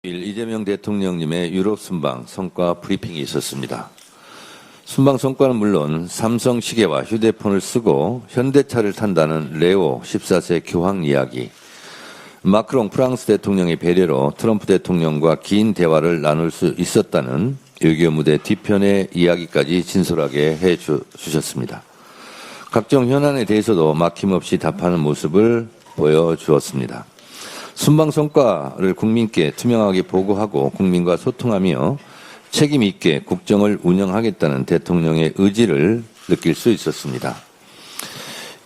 이재명 대통령님의 유럽 순방 성과 브리핑이 있었습니다. 순방 성과는 물론 삼성 시계와 휴대폰을 쓰고 현대차를 탄다는 레오 14세 교황 이야기, 마크롱 프랑스 대통령의 배려로 트럼프 대통령과 긴 대화를 나눌 수 있었다는 외교 무대 뒤편의 이야기까지 진솔하게 해주셨습니다. 각종 현안에 대해서도 막힘없이 답하는 모습을 보여주었습니다. 순방 성과를 국민께 투명하게 보고하고 국민과 소통하며 책임 있게 국정을 운영하겠다는 대통령의 의지를 느낄 수 있었습니다.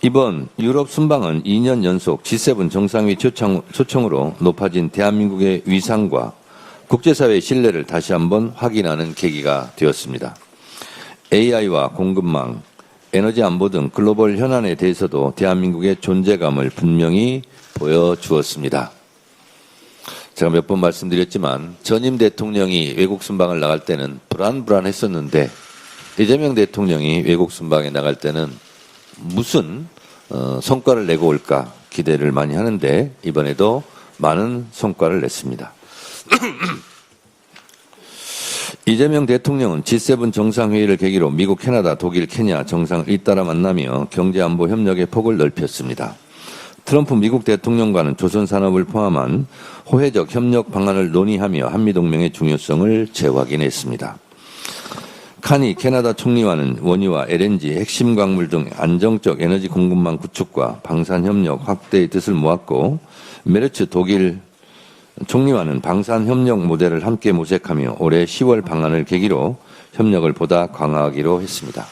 이번 유럽 순방은 2년 연속 G7 정상회의 초청으로 높아진 대한민국의 위상과 국제사회의 신뢰를 다시 한번 확인하는 계기가 되었습니다. AI와 공급망, 에너지 안보 등 글로벌 현안에 대해서도 대한민국의 존재감을 분명히 보여주었습니다. 제가 몇 번 말씀드렸지만 전임 대통령이 외국 순방을 나갈 때는 불안했었는데 이재명 대통령이 외국 순방에 나갈 때는 무슨 성과를 내고 올까 기대를 많이 하는데 이번에도 많은 성과를 냈습니다. 이재명 대통령은 G7 정상회의를 계기로 미국, 캐나다, 독일, 케냐 정상을 잇따라 만나며 경제안보 협력의 폭을 넓혔습니다. 트럼프 미국 대통령과는 조선산업을 포함한 호혜적 협력 방안을 논의하며 한미동맹의 중요성을 재확인했습니다. 카니 캐나다 총리와는 원유와 LNG, 핵심 광물 등 안정적 에너지 공급망 구축과 방산협력 확대의 뜻을 모았고, 메르츠 독일 총리와는 방산협력 모델을 함께 모색하며 올해 10월 방안을 계기로 협력을 보다 강화하기로 했습니다.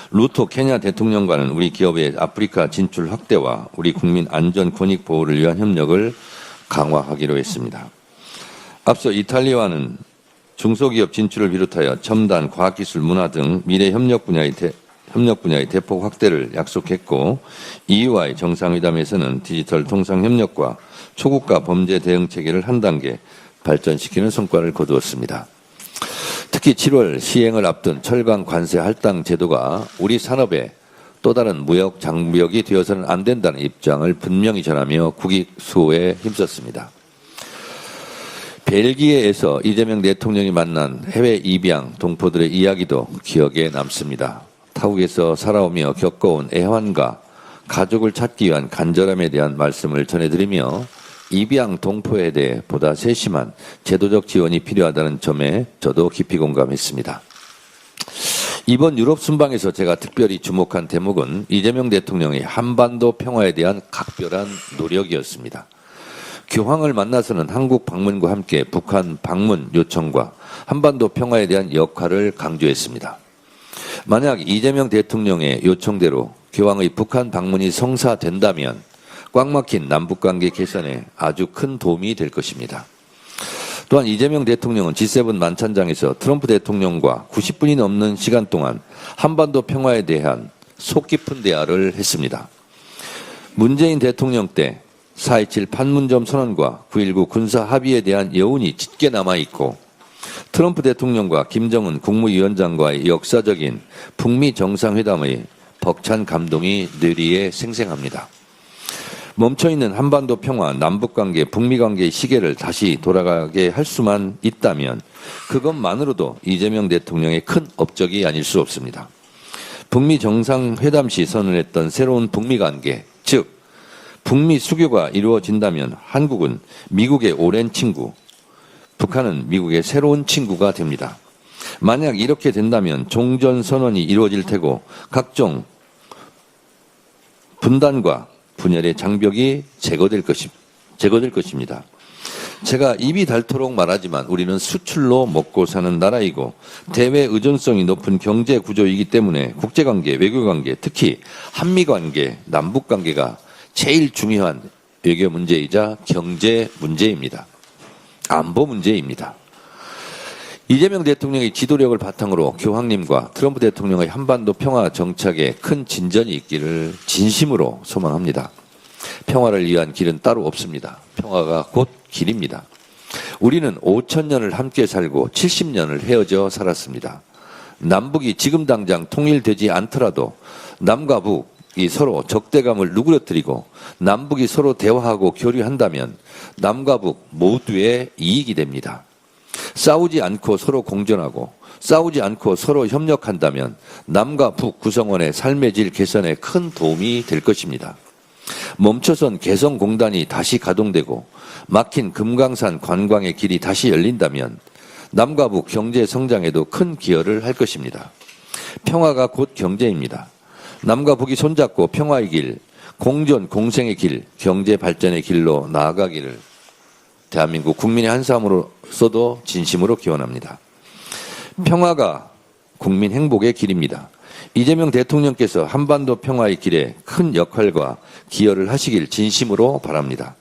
루토 케냐 대통령과는 우리 기업의 아프리카 진출 확대와 우리 국민 안전 권익 보호를 위한 협력을 강화하기로 했습니다. 앞서 이탈리아와는 중소기업 진출을 비롯하여 첨단, 과학기술, 문화 등 미래 협력 분야의 대폭 확대를 약속했고, EU와의 정상회담에서는 디지털 통상 협력과 초국가 범죄 대응 체계를 한 단계 발전시키는 성과를 거두었습니다. 특히 7월 시행을 앞둔 철강 관세 할당 제도가 우리 산업에 또 다른 무역 장벽이 되어서는 안 된다는 입장을 분명히 전하며 국익 수호에 힘썼습니다. 벨기에에서 이재명 대통령이 만난 해외 입양 동포들의 이야기도 기억에 남습니다. 타국에서 살아오며 겪어온 애환과 가족을 찾기 위한 간절함에 대한 말씀을 전해드리며 입양 동포에 대해 보다 세심한 제도적 지원이 필요하다는 점에 저도 깊이 공감했습니다. 이번 유럽 순방에서 제가 특별히 주목한 대목은 이재명 대통령의 한반도 평화에 대한 각별한 노력이었습니다. 교황을 만나서는 한국 방문과 함께 북한 방문 요청과 한반도 평화에 대한 역할을 강조했습니다. 만약 이재명 대통령의 요청대로 교황의 북한 방문이 성사된다면 꽉 막힌 남북관계 개선에 아주 큰 도움이 될 것입니다. 또한 이재명 대통령은 G7 만찬장에서 트럼프 대통령과 90분이 넘는 시간 동안 한반도 평화에 대한 속 깊은 대화를 했습니다. 문재인 대통령 때 4.27 판문점 선언과 9.19 군사 합의에 대한 여운이 짙게 남아있고, 트럼프 대통령과 김정은 국무위원장과의 역사적인 북미 정상회담의 벅찬 감동이 뇌리에 생생합니다. 멈춰있는 한반도 평화, 남북관계, 북미관계의 시계를 다시 돌아가게 할 수만 있다면 그것만으로도 이재명 대통령의 큰 업적이 아닐 수 없습니다. 북미 정상회담 시 선언했던 새로운 북미관계, 즉 북미 수교가 이루어진다면 한국은 미국의 오랜 친구, 북한은 미국의 새로운 친구가 됩니다. 만약 이렇게 된다면 종전선언이 이루어질 테고 각종 분단과 분열의 장벽이 제거될 것입니다. 제가 입이 닳도록 말하지만 우리는 수출로 먹고 사는 나라이고 대외 의존성이 높은 경제 구조이기 때문에 국제관계, 외교관계, 특히 한미관계, 남북관계가 제일 중요한 외교 문제이자 경제 문제입니다. 안보 문제입니다. 이재명 대통령의 지도력을 바탕으로 교황님과 트럼프 대통령의 한반도 평화 정착에 큰 진전이 있기를 진심으로 소망합니다. 평화를 위한 길은 따로 없습니다. 평화가 곧 길입니다. 우리는 5,000년을 함께 살고 70년을 헤어져 살았습니다. 남북이 지금 당장 통일되지 않더라도 남과 북, 남북이 서로 적대감을 누그러뜨리고 남북이 서로 대화하고 교류한다면 남과 북 모두의 이익이 됩니다. 싸우지 않고 서로 공존하고 싸우지 않고 서로 협력한다면 남과 북 구성원의 삶의 질 개선에 큰 도움이 될 것입니다. 멈춰선 개성공단이 다시 가동되고 막힌 금강산 관광의 길이 다시 열린다면 남과 북 경제 성장에도 큰 기여를 할 것입니다. 평화가 곧 경제입니다. 남과 북이 손잡고 평화의 길, 공존, 공생의 길, 경제 발전의 길로 나아가기를 대한민국 국민의 한 사람으로서도 진심으로 기원합니다. 평화가 국민 행복의 길입니다. 이재명 대통령께서 한반도 평화의 길에 큰 역할과 기여를 하시길 진심으로 바랍니다.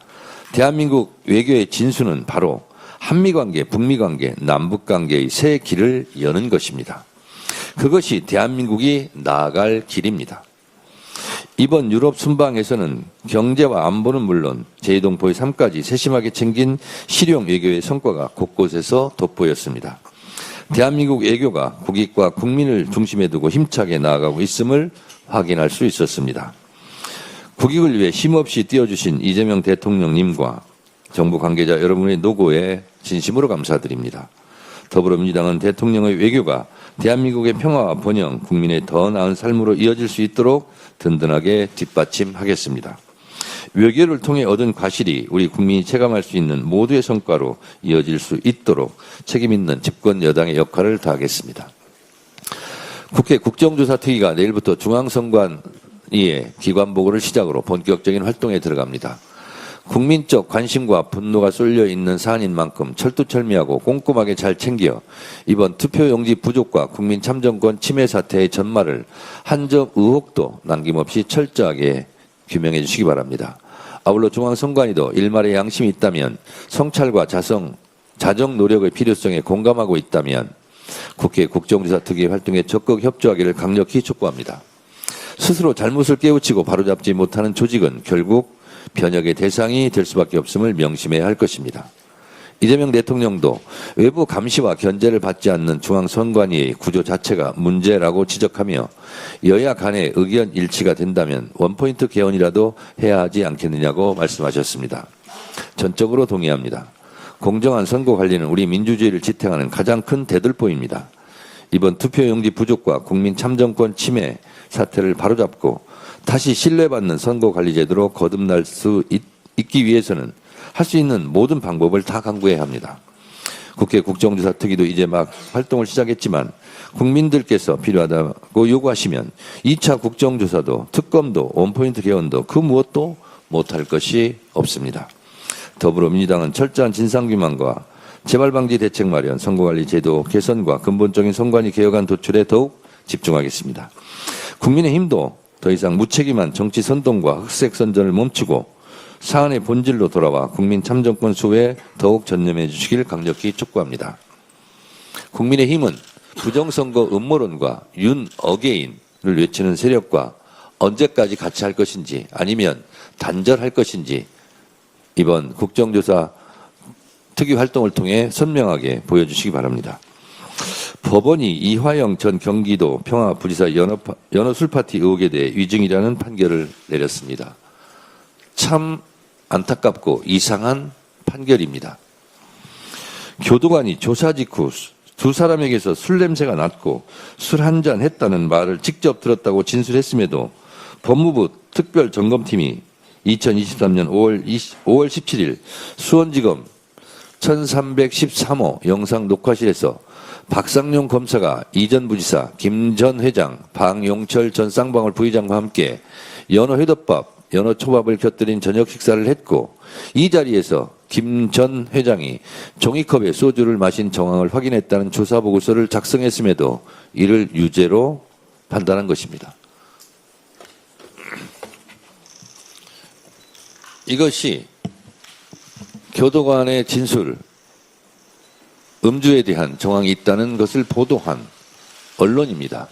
대한민국 외교의 진수는 바로 한미관계, 북미관계, 남북관계의 새 길을 여는 것입니다. 그것이 대한민국이 나아갈 길입니다. 이번 유럽 순방에서는 경제와 안보는 물론 제2동포의 삶까지 세심하게 챙긴 실용 외교의 성과가 곳곳에서 돋보였습니다. 대한민국 외교가 국익과 국민을 중심에 두고 힘차게 나아가고 있음을 확인할 수 있었습니다. 국익을 위해 힘없이 뛰어주신 이재명 대통령님과 정부 관계자 여러분의 노고에 진심으로 감사드립니다. 더불어민주당은 대통령의 외교가 대한민국의 평화와 번영, 국민의 더 나은 삶으로 이어질 수 있도록 든든하게 뒷받침하겠습니다. 외교를 통해 얻은 과실이 우리 국민이 체감할 수 있는 모두의 성과로 이어질 수 있도록 책임있는 집권 여당의 역할을 다하겠습니다. 국회 국정조사특위가 내일부터 중앙선관위의 기관보고를 시작으로 본격적인 활동에 들어갑니다. 국민적 관심과 분노가 쏠려 있는 사안인 만큼 철두철미하고 꼼꼼하게 잘 챙겨 이번 투표용지 부족과 국민 참정권 침해 사태의 전말을 한 점 의혹도 남김없이 철저하게 규명해 주시기 바랍니다. 아울러 중앙선관위도 일말의 양심이 있다면 성찰과 자정 노력의 필요성에 공감하고 있다면 국회 국정조사 특위 활동에 적극 협조하기를 강력히 촉구합니다. 스스로 잘못을 깨우치고 바로잡지 못하는 조직은 결국 변혁의 대상이 될 수밖에 없음을 명심해야 할 것입니다. 이재명 대통령도 외부 감시와 견제를 받지 않는 중앙선관위의 구조 자체가 문제라고 지적하며 여야 간의 의견 일치가 된다면 원포인트 개헌이라도 해야 하지 않겠느냐고 말씀하셨습니다. 전적으로 동의합니다. 공정한 선거 관리는 우리 민주주의를 지탱하는 가장 큰 대들보입니다. 이번 투표용지 부족과 국민 참정권 침해 사태를 바로잡고 다시 신뢰받는 선거관리제도로 거듭날 수 있기 위해서는 할 수 있는 모든 방법을 다 강구해야 합니다. 국회 국정조사 특위도 이제 막 활동을 시작했지만 국민들께서 필요하다고 요구하시면 2차 국정조사도 특검도 원포인트 개헌도 그 무엇도 못할 것이 없습니다. 더불어민주당은 철저한 진상규명과 재발방지 대책 마련, 선거관리 제도 개선과 근본적인 선관위 개혁안 도출에 더욱 집중하겠습니다. 국민의힘도 더 이상 무책임한 정치 선동과 흑색 선전을 멈추고 사안의 본질로 돌아와 국민 참정권 수호에 더욱 전념해 주시길 강력히 촉구합니다. 국민의힘은 부정선거 음모론과 윤 어게인을 외치는 세력과 언제까지 같이 할 것인지 아니면 단절할 것인지 이번 국정조사 특위 활동을 통해 선명하게 보여주시기 바랍니다. 법원이 이화영 전 경기도 평화부지사 연어 술파티 의혹에 대해 위증이라는 판결을 내렸습니다. 참 안타깝고 이상한 판결입니다. 교도관이 조사 직후 두 사람에게서 술 냄새가 났고 술 한잔 했다는 말을 직접 들었다고 진술했음에도 법무부 특별점검팀이 2023년 5월 17일 수원지검 1313호 영상 녹화실에서 박상용 검사가 이전 부지사, 김 전 회장, 방용철 전 쌍방울 부의장과 함께 연어 회덮밥, 연어 초밥을 곁들인 저녁 식사를 했고 이 자리에서 김 전 회장이 종이컵에 소주를 마신 정황을 확인했다는 조사보고서를 작성했음에도 이를 유죄로 판단한 것입니다. 이것이 교도관의 진술, 음주에 대한 정황이 있다는 것을 보도한 언론입니다.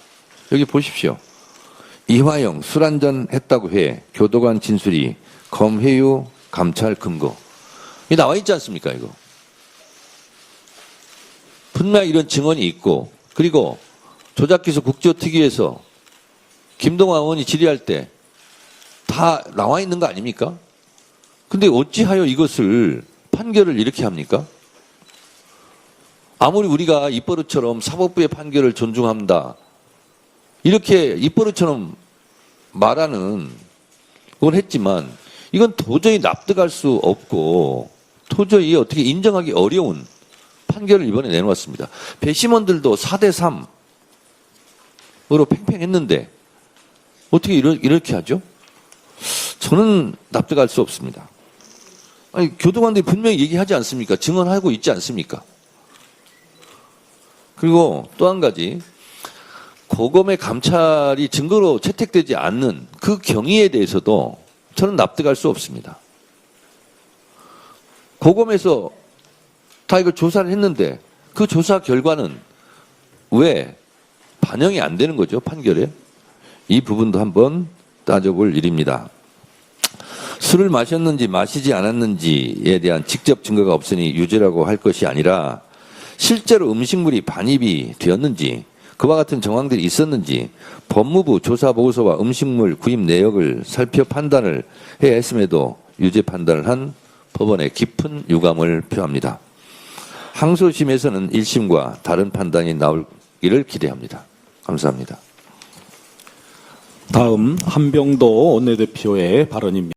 여기 보십시오. 이화영 술 한잔 했다고 해 교도관 진술이 검회유 감찰 근거. 이 나와 있지 않습니까, 이거? 분명히 이런 증언이 있고, 그리고 조작기소 국조특위에서 김동완 의원이 질의할 때 다 나와 있는 거 아닙니까? 근데 어찌하여 이것을 판결을 이렇게 합니까? 아무리 우리가 입버릇처럼 사법부의 판결을 존중한다. 이렇게 입버릇처럼 말하는 걸 했지만 이건 도저히 납득할 수 없고 도저히 어떻게 인정하기 어려운 판결을 이번에 내놓았습니다. 배심원들도 4대3으로 팽팽했는데 어떻게 이렇게 하죠? 저는 납득할 수 없습니다. 아니, 교도관들이 분명히 얘기하지 않습니까? 증언하고 있지 않습니까? 그리고 또 한 가지, 고검의 감찰이 증거로 채택되지 않는 그 경위에 대해서도 저는 납득할 수 없습니다. 고검에서 다 이걸 조사를 했는데 그 조사 결과는 왜 반영이 안 되는 거죠, 판결에? 이 부분도 한번 따져볼 일입니다. 술을 마셨는지 마시지 않았는지에 대한 직접 증거가 없으니 유죄라고 할 것이 아니라 실제로 음식물이 반입이 되었는지 그와 같은 정황들이 있었는지 법무부 조사보고서와 음식물 구입 내역을 살펴 판단을 해야 했음에도 유죄 판단을 한 법원의 깊은 유감을 표합니다. 항소심에서는 1심과 다른 판단이 나오기를 기대합니다. 감사합니다. 다음 한병도 원내대표의 발언입니다.